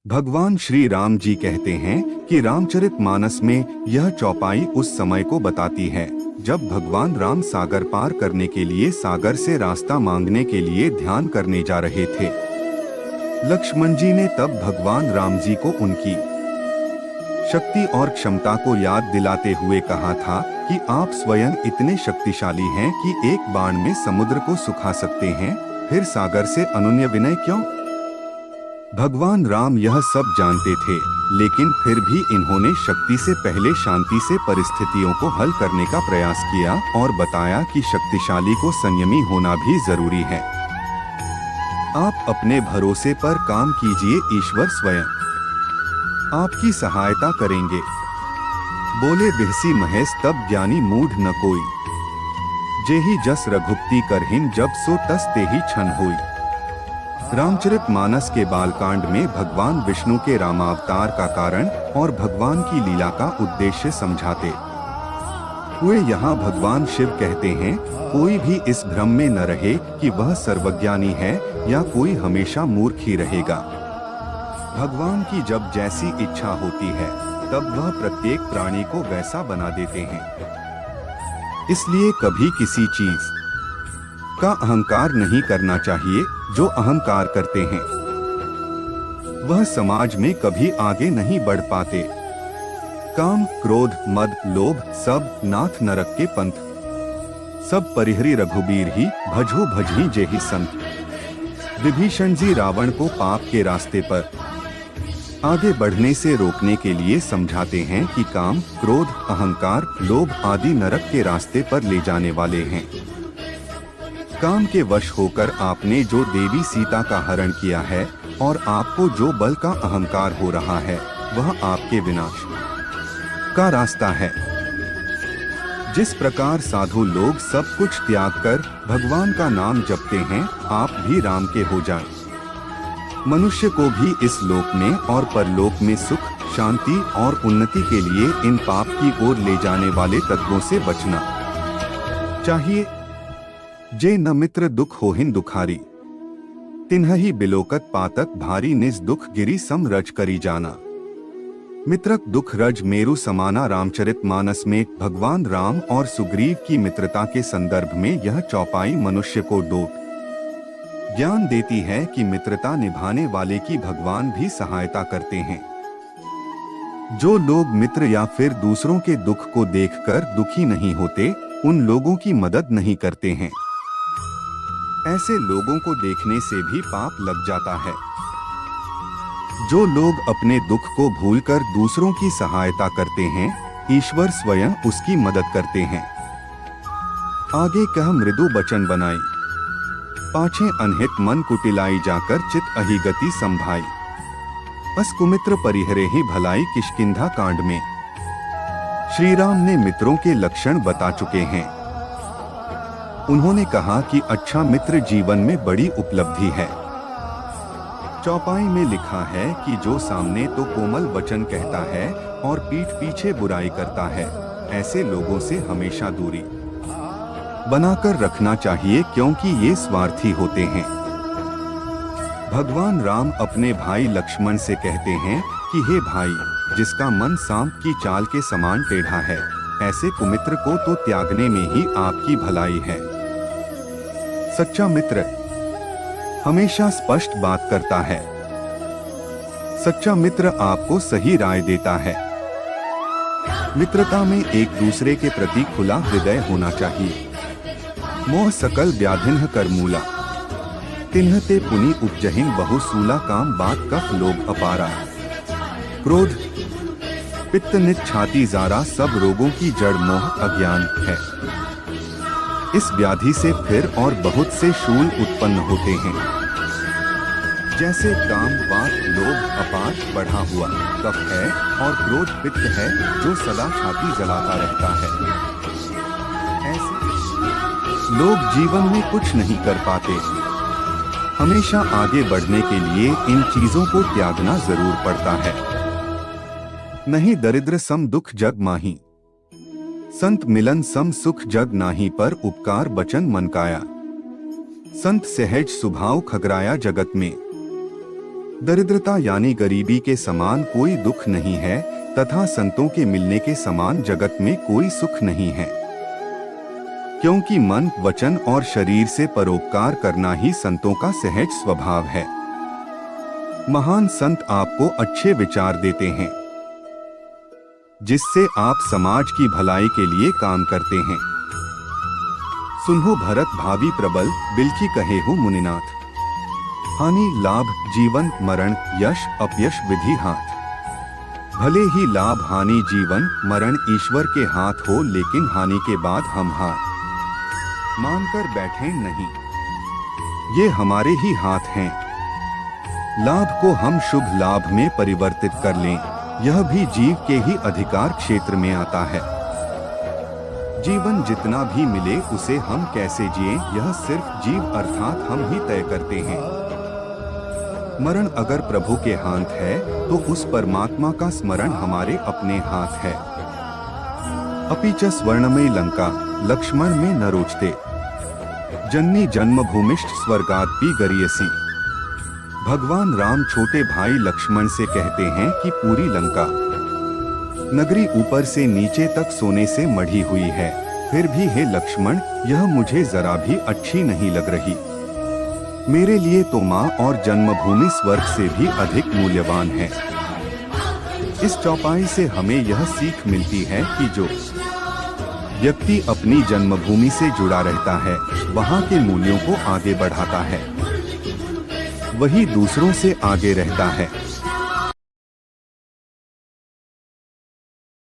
भगवान श्री राम जी कहते हैं कि रामचरितमानस में यह चौपाई उस समय को बताती है जब भगवान राम सागर पार करने के लिए सागर से रास्ता मांगने के लिए ध्यान करने जा रहे थे। लक्ष्मण जी ने तब भगवान राम जी को उनकी शक्ति और क्षमता को याद दिलाते हुए कहा था कि आप स्वयं इतने शक्तिशाली हैं कि एक बाण में समुद्र को सुखा सकते हैं, फिर सागर से अनुनय विनय क्यों? भगवान राम यह सब जानते थे, लेकिन फिर भी इन्होंने शक्ति से पहले शांति से परिस्थितियों को हल करने का प्रयास किया और बताया कि शक्तिशाली को संयमी होना भी जरूरी है। आप अपने भरोसे पर काम कीजिए, ईश्वर स्वयं आपकी सहायता करेंगे। बोले बिहसी महेश तब ज्ञानी मूढ़ न कोई, जेहि जस रघुपति करहिन जब सो तस तेहि छन होई। रामचरितमानस के बालकांड में भगवान विष्णु के रामावतार का कारण और भगवान की लीला का उद्देश्य समझाते हुए यहाँ भगवान शिव कहते हैं, कोई भी इस भ्रम में न रहे कि वह सर्वज्ञानी है या कोई हमेशा मूर्ख ही रहेगा। भगवान की जब जैसी इच्छा होती है तब वह प्रत्येक प्राणी को वैसा बना देते हैं। इसलिए कभी किसी चीज का अहंकार नहीं करना चाहिए। जो अहंकार करते हैं वह समाज में कभी आगे नहीं बढ़ पाते। काम, क्रोध, मद, लोभ सब नाथ नरक के पंथ, सब परिहरी रघुबीर ही भजो भजही जेहि संत। विभीषण जी रावण को पाप के रास्ते पर आगे बढ़ने से रोकने के लिए समझाते हैं कि काम, क्रोध, अहंकार, लोभ आदि नरक के रास्ते पर ले जाने वाले हैं। काम के वश होकर आपने जो देवी सीता का हरण किया है और आपको जो बल का अहंकार हो रहा है वह आपके विनाश का रास्ता है। जिस प्रकार साधु लोग सब कुछ त्याग कर भगवान का नाम जपते हैं, आप भी राम के हो जाएं। मनुष्य को भी इस लोक में और परलोक में सुख, शांति और उन्नति के लिए इन पाप की ओर ले जाने वाले तत्वों से बचना चाहिए। जे न मित्र दुख होहिन दुखारी, तिन्हहि बिलोकत पातक भारी निज दुख गिरी सम रज करी जाना। मित्रक दुख रज मेरु समाना। रामचरितमानस में भगवान राम और सुग्रीव की मित्रता के संदर्भ में यह चौपाई मनुष्य को दो ज्ञान देती है कि मित्रता निभाने वाले की भगवान भी सहायता करते हैं। जो लोग मित्र या फिर दूसरों के दुख को देखकर दुखी नहीं होते, उन लोगों की मदद नहीं करते हैं। ऐसे लोगों को देखने से भी पाप लग जाता है। जो लोग अपने दुख को भूलकर दूसरों की सहायता करते हैं, ईश्वर स्वयं उसकी मदद करते हैं। आगे कह मृदु बचन बनाई, पाछे अनहित मन कुटिलाई जाकर चित अहिगति संभाई। अस कुमित्र परिहरे ही भलाई किष्किंधा कांड में श्री राम ने मित्रों के लक्षण बता चुके हैं। उन्होंने कहा कि अच्छा मित्र जीवन में बड़ी उपलब्धि है। चौपाई में लिखा है कि जो सामने तो कोमल वचन कहता है और पीठ पीछे बुराई करता है, ऐसे लोगों से हमेशा दूरी बनाकर रखना चाहिए, क्योंकि ये स्वार्थी होते हैं। भगवान राम अपने भाई लक्ष्मण से कहते हैं कि हे भाई, जिसका मन सांप की चाल के समान टेढ़ा है, ऐसे कुमित्र को तो त्यागने में ही आपकी भलाई है। सच्चा मित्र हमेशा स्पष्ट बात करता है। सच्चा मित्र आपको सही राय देता है। मित्रता में एक दूसरे के प्रति खुला हृदय होना चाहिए। मोह सकल व्याधिन्ह कर मूला, तिन्हते पुनि उपजहिन बहुसूला। काम बात कफ लोभ अपारा, क्रोध पित्त नित छाती जारा। सब रोगों की जड़ मोह अज्ञान है। इस व्याधि से फिर और बहुत से शूल उत्पन्न होते हैं, जैसे काम, वात, लोभ, अपार बढ़ा हुआ कफ है और क्रोध पित्त है जो सदा छाती जलाता रहता है। ऐसे लोग जीवन में कुछ नहीं कर पाते। हमेशा आगे बढ़ने के लिए इन चीजों को त्यागना जरूर पड़ता है। नहीं दरिद्र सम दुख जग माही, संत मिलन सम सुख जग नाही। पर उपकार बचन मन काया, संत सहज स्वभाव खगराया जगत में। दरिद्रता यानी गरीबी के समान कोई दुख नहीं है तथा संतों के मिलने के समान जगत में कोई सुख नहीं है, क्योंकि मन, वचन और शरीर से परोपकार करना ही संतों का सहज स्वभाव है। महान संत आपको अच्छे विचार देते हैं, जिससे आप समाज की भलाई के लिए काम करते हैं। सुनो भरत भावी प्रबल, बिल्की कहे हो मुनिनाथ। हानि लाभ जीवन मरण, यश अपयश विधि हाथ। भले ही लाभ हानि जीवन मरण ईश्वर के हाथ हो, लेकिन हानि के बाद हम हार मानकर बैठे नहीं, ये हमारे ही हाथ हैं। लाभ को हम शुभ लाभ में परिवर्तित कर लें, यह भी जीव के ही अधिकार क्षेत्र में आता है। जीवन जितना भी मिले उसे हम कैसे जिएं, यह सिर्फ जीव अर्थात हम ही तय करते हैं। मरण अगर प्रभु के हाथ है तो उस परमात्मा का स्मरण हमारे अपने हाथ है। अपीच स्वर्णमयी लंका लक्ष्मण में न रोचते, जननी जन्मभूमिष्ठ स्वर्गादपि गरियसी। भगवान राम छोटे भाई लक्ष्मण से कहते हैं कि पूरी लंका नगरी ऊपर से नीचे तक सोने से मढ़ी हुई है, फिर भी हे लक्ष्मण, यह मुझे जरा भी अच्छी नहीं लग रही। मेरे लिए तो माँ और जन्मभूमि स्वर्ग से भी अधिक मूल्यवान है। इस चौपाई से हमें यह सीख मिलती है कि जो व्यक्ति अपनी जन्मभूमि से जुड़ा रहता है, वहाँ के मूल्यों को आगे बढ़ाता है, वही दूसरों से आगे रहता है।